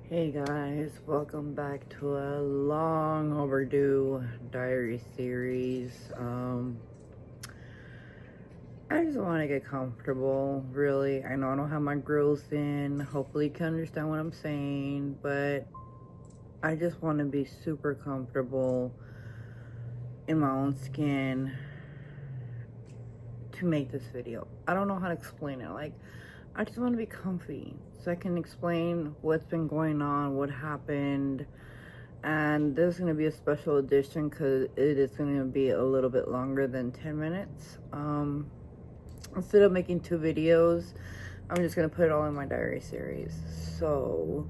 Hey guys, welcome back to a long overdue diary series. I just want to get comfortable, really. I know I don't have my grills in. Hopefully you can understand what I'm saying, but I just want to be super comfortable in my own skin to make this video. I don't know how to explain it. Like, I just want to be comfy so I can explain what's been going on, what happened. And this is going to be a special edition because it is going to be a little bit longer than 10 minutes. Instead of making 2 videos, I'm just going to put it all in my diary series. So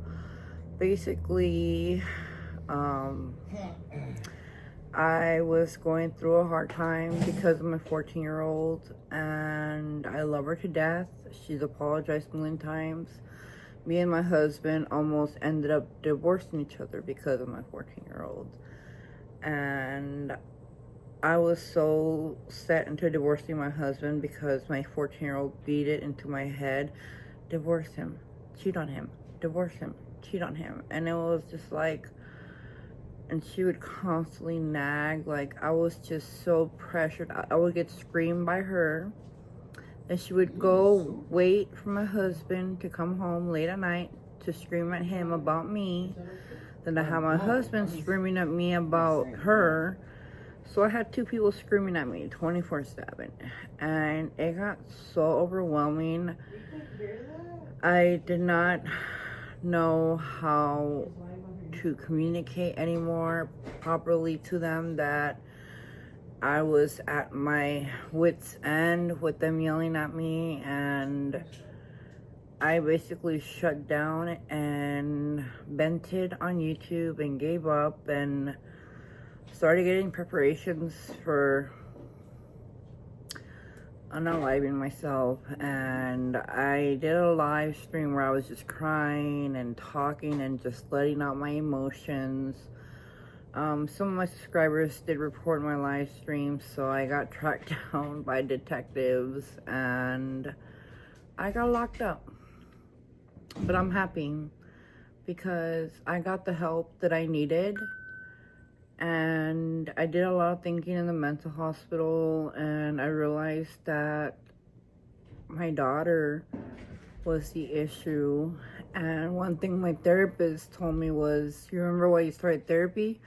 basically, I was going through a hard time because of my 14-year-old, and I love her to death. She's apologized a million times. Me and my husband almost ended up divorcing each other because of my 14-year-old. And I was so set into divorcing my husband because my 14-year-old beat it into my head. Divorce him, cheat on him, divorce him, cheat on him. And it was just like, and she would constantly nag. Like, I was just so pressured. I would get screamed by her. And she would go wait for my husband to come home late at night to scream at him about me. Then I had my husband screaming at me about her. So I had 2 people screaming at me 24/7. And it got so overwhelming. I did not know how to communicate anymore properly to them, that I was at my wit's end with them yelling at me, and I basically shut down and vented on YouTube and gave up and started getting preparations for unaliving myself. And I did a live stream where I was just crying and talking and just letting out my emotions. Some of my subscribers did report my live stream, so I got tracked down by detectives and I got locked up. But I'm happy because I got the help that I needed, and I did a lot of thinking in the mental hospital, and I realized that my daughter was the issue. And one thing my therapist told me was, "You remember why you started therapy?"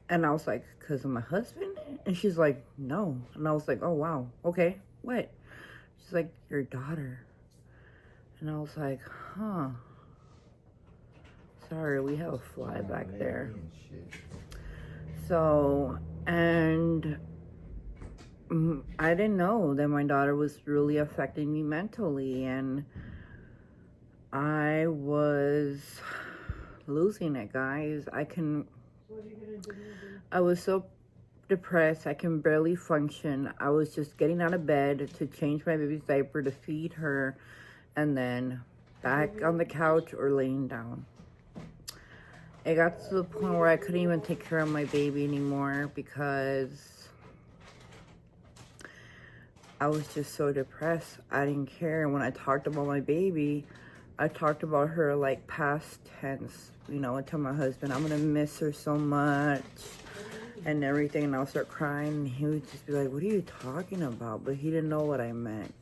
And I was like, "Because of my husband?" And she's like, "No." And I was like, "Oh, wow. Okay. What?" She's like, "Your daughter." And I was like, huh. Sorry, we have a fly back there. So, and I didn't know that my daughter was really affecting me mentally. And I was losing it, guys. I was so depressed, I can barely function. I was just getting out of bed to change my baby's diaper, to feed her, and then back on the couch or laying down. It got to the point where I couldn't even take care of my baby anymore because I was just so depressed. I didn't care. And when I talked about my baby, I talked about her like past tense. You know, I tell my husband, I'm gonna miss her so much and everything, and I'll start crying, and he would just be like, "What are you talking about?" But he didn't know what I meant.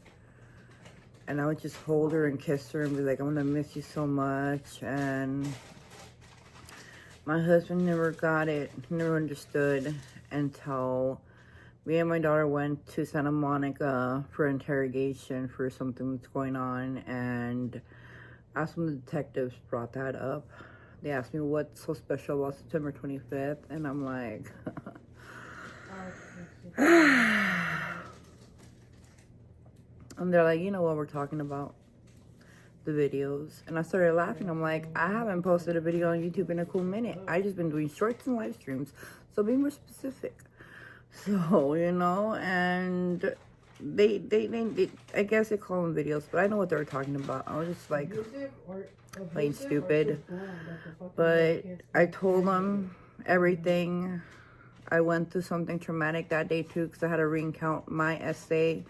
And I would just hold her and kiss her and be like, "I'm gonna miss you so much." And my husband never got it, never understood, until me and my daughter went to Santa Monica for interrogation for something that's going on. And that's when the detectives brought that up. They asked me what's so special about September 25th, and I'm like, and they're like, "You know what we're talking about, the videos." And I started laughing. I'm like, I haven't posted a video on YouTube in a cool minute. I just been doing shorts and live streams, so be more specific. So, you know, and they I guess they call them videos, but I know what they were talking about. I was just like playing stupid. But I told them everything. I went through something traumatic that day too, because I had to recount my essay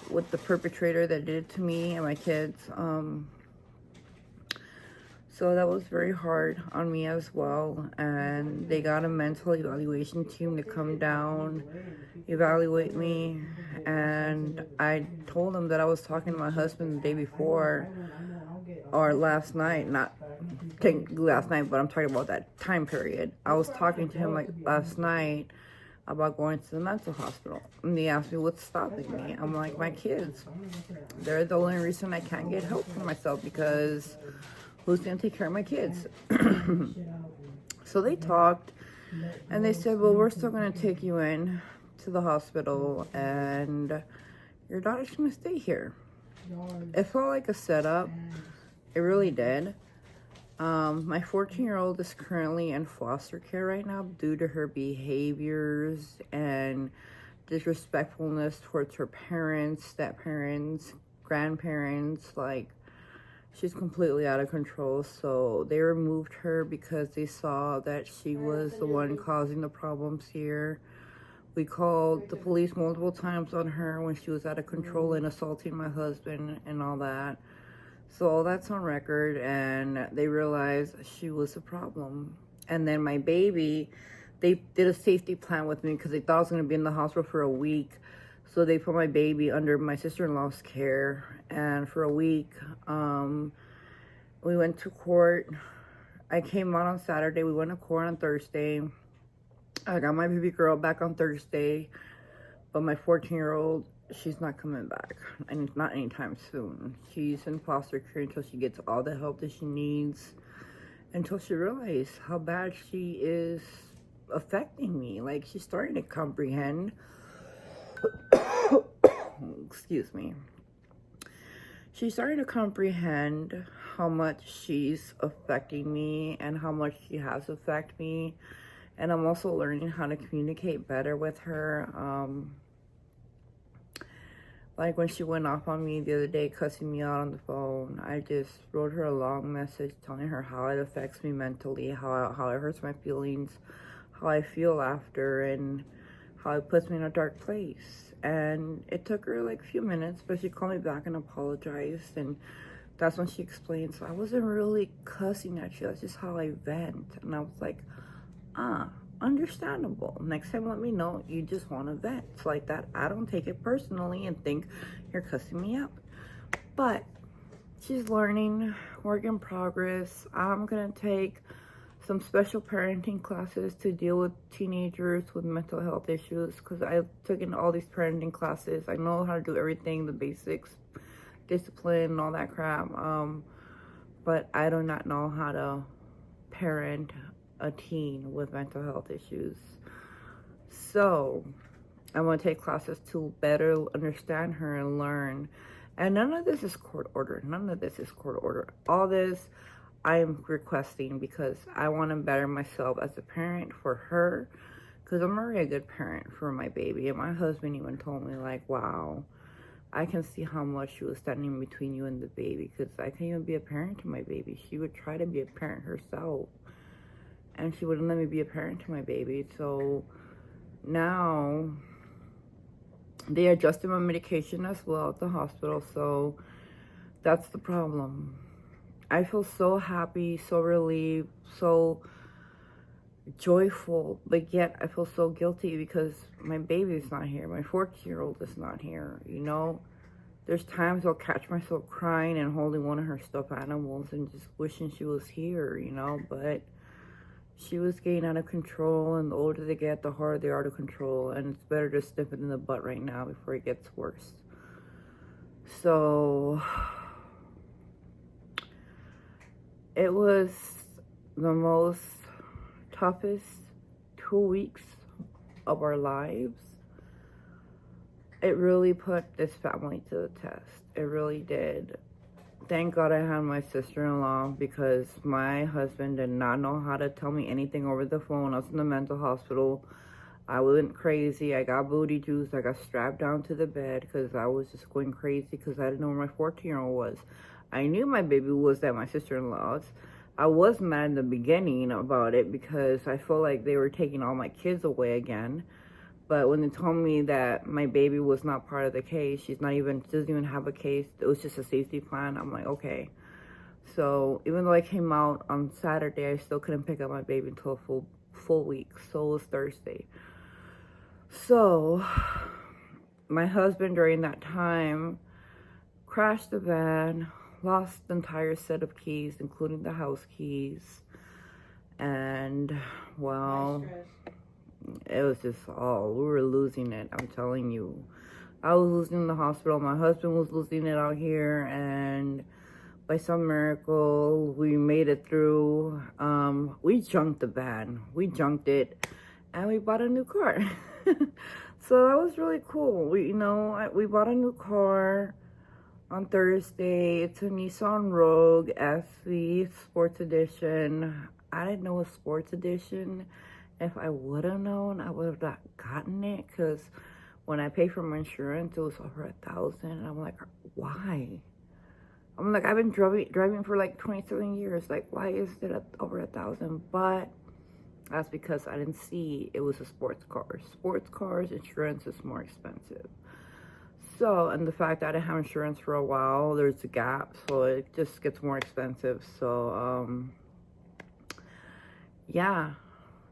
with the perpetrator that did it to me and my kids. So that was very hard on me as well. And they got a mental evaluation team to come down, evaluate me. And I told them that I was talking to my husband the day before, or last night, not technically last night, but I'm talking about that time period. I was talking to him like last night about going to the mental hospital. And they asked me what's stopping me. I'm like, my kids. They're the only reason I can't get help for myself, because who's going to take care of my kids? So they talked, and they said, well, we're still going to take you in to the hospital, and your daughter's going to stay here. It felt like a setup. It really did. My 14-year-old is currently in foster care right now due to her behaviors and disrespectfulness towards her parents, step-parents, grandparents. Like, she's completely out of control. So they removed her because they saw that she was the one causing the problems here. We called the police multiple times on her when she was out of control and assaulting my husband and all that. So all that's on record, and they realized she was a problem. And then my baby, they did a safety plan with me because they thought I was going to be in the hospital for a week. So they put my baby under my sister-in-law's care. And for a week, we went to court. I came out on Saturday. We went to court on Thursday. I got my baby girl back on Thursday. But my 14-year-old, she's not coming back, and not anytime soon. She's in foster care until she gets all the help that she needs, until she realizes how bad she is affecting me. Like, she's starting to comprehend. Excuse me. She's starting to comprehend how much she's affecting me and how much she has affected me. And I'm also learning how to communicate better with her. Like when she went off on me the other day, cussing me out on the phone, I just wrote her a long message telling her how it affects me mentally, how it hurts my feelings, how I feel after, and how it puts me in a dark place. And it took her like a few minutes, but she called me back and apologized. And that's when she explained, so I wasn't really cussing at you, that's just how I vent. And I was like, understandable. Next time let me know you just want to vent. It's like that. I don't take it personally and think you're cussing me out. But she's learning, work in progress. I'm gonna take some special parenting classes to deal with teenagers with mental health issues, because I took in all these parenting classes. I know how to do everything, the basics, discipline and all that crap, but I do not know how to parent a teen with mental health issues. So I want to take classes to better understand her and learn. And none of this is court ordered. None of this is court ordered. All this I am requesting because I want to better myself as a parent for her, because I'm already a good parent for my baby. And my husband even told me, like, wow, I can see how much she was standing between you and the baby, because I can't even be a parent to my baby. She would try to be a parent herself, and she wouldn't let me be a parent to my baby. So now they adjusted my medication as well at the hospital. So that's the problem. I feel so happy, so relieved, so joyful, but yet I feel so guilty because my baby's not here. My 14-year-old is not here, you know? There's times I'll catch myself crying and holding one of her stuffed animals and just wishing she was here, you know? But she was getting out of control, and the older they get, the harder they are to control, and it's better to snip it in the butt right now before it gets worse. So it was the most toughest 2 weeks of our lives. It really put this family to the test. It really did. Thank God I had my sister-in-law, because my husband did not know how to tell me anything over the phone. I was in the mental hospital. I went crazy. I got booty juice. I got strapped down to the bed because I was just going crazy because I didn't know where my 14-year-old was. I knew my baby was at my sister-in-law's. I was mad in the beginning about it because I felt like they were taking all my kids away again. But when they told me that my baby was not part of the case, she doesn't even have a case, it was just a safety plan, I'm like, okay. So even though I came out on Saturday, I still couldn't pick up my baby until a full week. So it was Thursday. So my husband during that time crashed the van, lost the entire set of keys, including the house keys. And, well, it was just we were losing it, I'm telling you. I was losing in the hospital, my husband was losing it out here, and by some miracle, we made it through. We junked the van, we junked it, and we bought a new car. So that was really cool. We bought a new car on Thursday. It's a Nissan Rogue SV Sports Edition. I didn't know a Sports Edition. If I would have known, I would have not gotten it, because when I paid for my insurance, it was over $1,000. And I'm like, why? I'm like, I've been driving for like 27 years. Like, why is it over $1,000? But that's because I didn't see it was a sports car. Sports cars, insurance is more expensive. So, and the fact that I didn't have insurance for a while, there's a gap, so it just gets more expensive. So, yeah,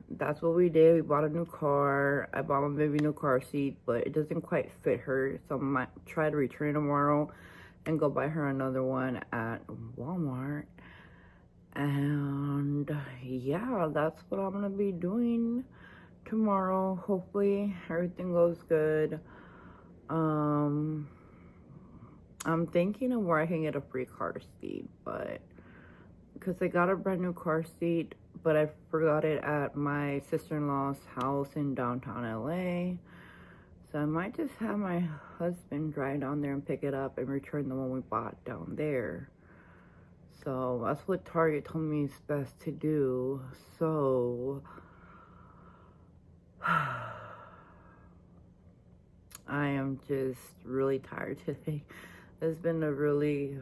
that's what we did. We bought a new car. I bought my baby a new car seat, but it doesn't quite fit her. So I might try to return tomorrow and go buy her another one at Walmart. And yeah, that's what I'm gonna be doing tomorrow. Hopefully everything goes good. I'm thinking of where I can get a free car seat, but because I got a brand new car seat, but I forgot it at my sister-in-law's house in downtown LA. So I might just have my husband drive down there and pick it up and return the one we bought down there. So that's what Target told me is best to do. So I am just really tired today. It's been a really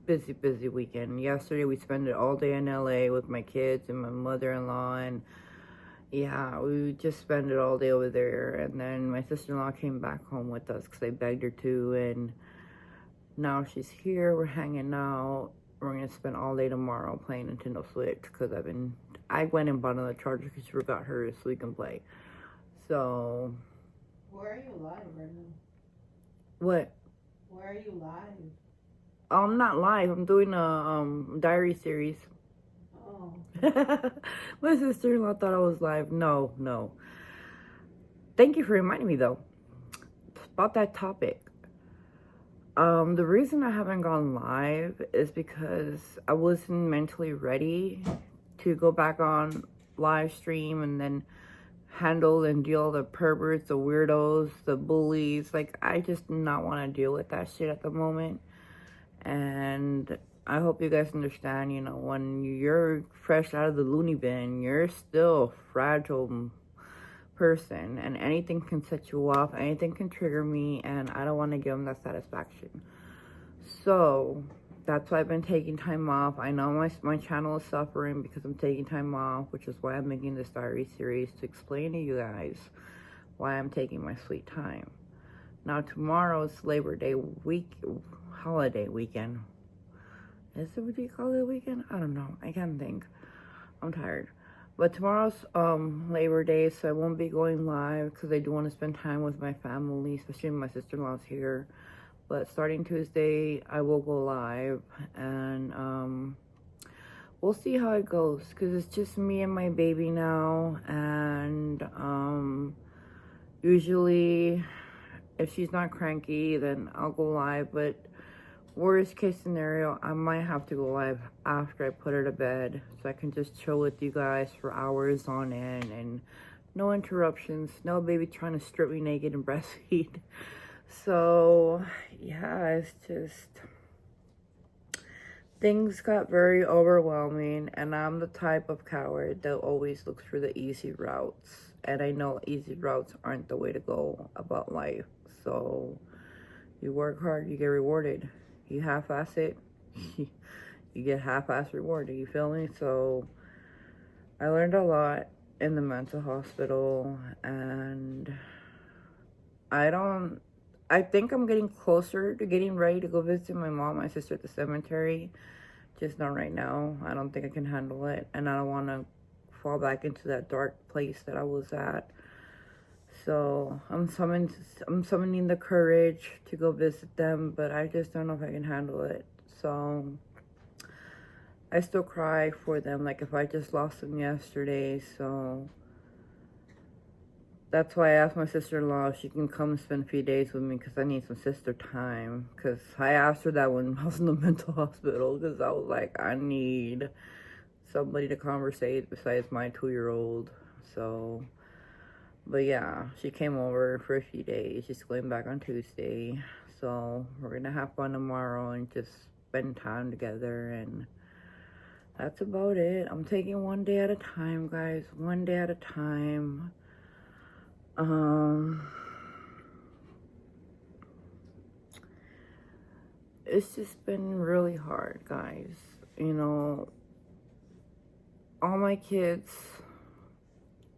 busy weekend. Yesterday we spent it all day in LA with my kids and my mother-in-law, and yeah, we just spent it all day over there. And then my sister-in-law came back home with us because I begged her to, and now she's here. We're hanging out. We're gonna spend all day tomorrow playing Nintendo Switch, because I went and bought another charger because she forgot hers so we can play. So where are you live right now? What? Where are you live? I'm not live. I'm doing a diary series. Oh. My sister-in-law thought I was live. No. Thank you for reminding me though about that topic. The reason I haven't gone live is because I wasn't mentally ready to go back on live stream and then handle and deal with the perverts, the weirdos, the bullies. Like, I just do not want to deal with that shit at the moment. And I hope you guys understand, you know, when you're fresh out of the loony bin, you're still a fragile person, and anything can set you off, anything can trigger me, and I don't want to give them that satisfaction. So that's why I've been taking time off. I know my channel is suffering because I'm taking time off, which is why I'm making this diary series to explain to you guys why I'm taking my sweet time. Now tomorrow's Labor Day holiday weekend. Is it, what do you call it, a weekend? I don't know. I can't think. I'm tired. But tomorrow's Labor Day, so I won't be going live because I do want to spend time with my family, especially my sister-in-law's here. But starting Tuesday, I will go live, and we'll see how it goes, because it's just me and my baby now. And usually, if she's not cranky, then I'll go live. But worst case scenario, I might have to go live after I put her to bed, so I can just chill with you guys for hours on end, and no interruptions, no baby trying to strip me naked and breastfeed. So yeah, it's just, things got very overwhelming, and I'm the type of coward that always looks for the easy routes, and I know easy routes aren't the way to go about life. So you work hard, you get rewarded. You half-ass it, you get half-ass rewarded, you feel me? So I learned a lot, in the mental hospital, and I think I'm getting closer to getting ready to go visit my mom, my sister at the cemetery. Just not right now. I don't think I can handle it, and I don't want to fall back into that dark place that I was at. So I'm summoning the courage to go visit them, but I just don't know if I can handle it. So I still cry for them, like if I just lost them yesterday. So that's why I asked my sister-in-law if she can come spend a few days with me, because I need some sister time. Because I asked her that when I was in the mental hospital, because I was like, I need somebody to conversate besides my 2-year-old. So, but yeah, she came over for a few days. She's going back on Tuesday. So we're going to have fun tomorrow and just spend time together, and that's about it. I'm taking one day at a time, guys. One day at a time. It's just been really hard, guys. You know, all my kids,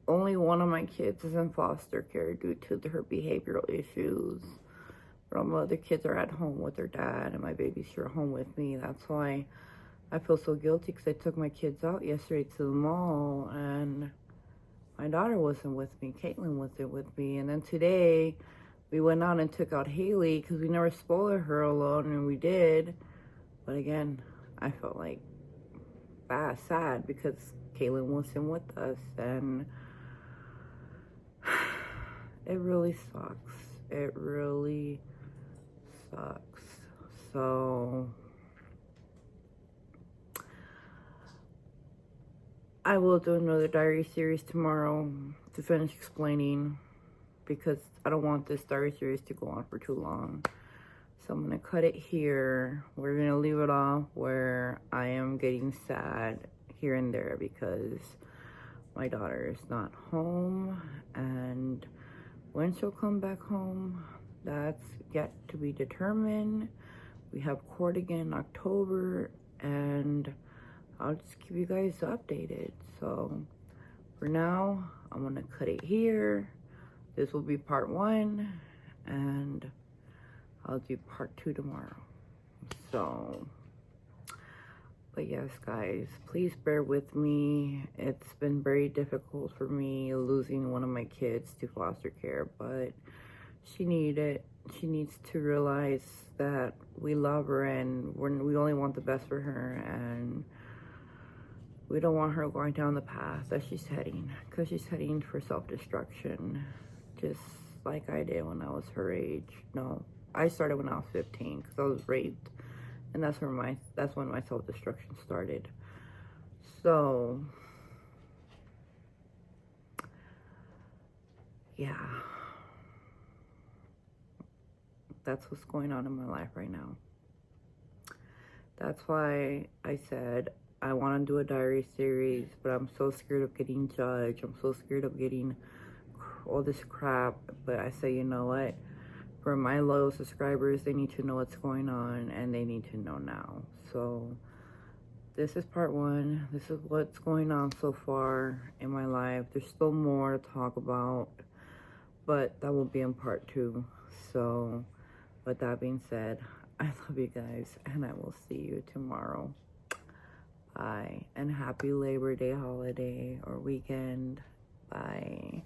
only one of my kids is in foster care due to her behavioral issues. But all my other kids are at home with their dad, and my baby's here home with me. That's why I feel so guilty, because I took my kids out yesterday to the mall, and my daughter wasn't with me. Caitlin wasn't with me. And then today, we went out and took out Haley, because we never spoiled her alone, and we did. But again, I felt like sad, because Caitlin wasn't with us, and it really sucks. It really sucks. So I will do another diary series tomorrow to finish explaining, because I don't want this diary series to go on for too long. So I'm going to cut it here. We're going to leave it off where I am getting sad here and there, because my daughter is not home, and when she'll come back home, that's yet to be determined. We have court again in October, and I'll just keep you guys updated. So for now, I'm gonna cut it here. This will be part 1, and I'll do part 2 tomorrow. So, but yes, guys, please bear with me. It's been very difficult for me losing one of my kids to foster care, but she needs to realize that we love her, and we only want the best for her, and we don't want her going down the path that she's heading, because she's heading for self-destruction, just like I did when I was her age. No, I started when I was 15, because I was raped, and that's when my self-destruction started. So yeah, that's what's going on in my life right now. That's why I said I want to do a diary series, but I'm so scared of getting judged. I'm so scared of getting all this crap. But I say, you know what? For my loyal subscribers, they need to know what's going on, and they need to know now. So this is part 1. This is what's going on so far in my life. There's still more to talk about, but that will be in part 2. So with that being said, I love you guys, and I will see you tomorrow. Bye, and happy Labor Day holiday or weekend. Bye.